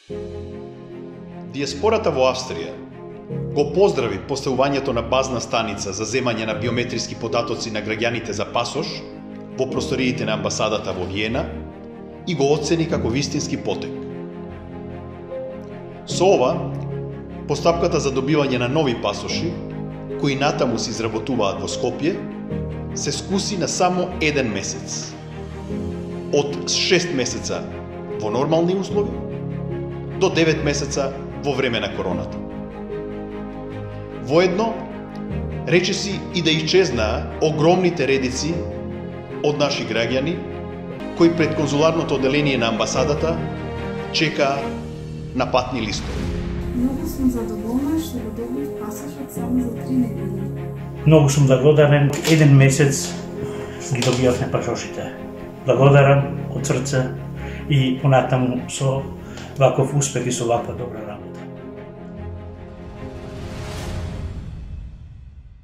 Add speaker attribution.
Speaker 1: Диаспората во Австрија го поздрави поставувањето на базна станица за земање на биометриски податоци на граѓаните за пасош во просториите на амбасадата во Виена и го оцени како вистински потек. Со ова, постапката за добивање на нови пасоши, кои натаму се изработуваат во Скопје, се скуси на само 1 месец. Од 6 месеца во нормални услови до 9 месеца во време на короната. Воедно, речиси и да исчезнаа огромните редици од наши граѓани кои пред конзуларното оделение на амбасадата чекаа на патни листови.
Speaker 2: Многу сум задоволна што го добив пасошот само за 3 недели.
Speaker 3: Многу сум благодарен, 1 месец ги добиавме пасошите. Благодарам од срце и понатаму со ваков успех и со ваква добра работа.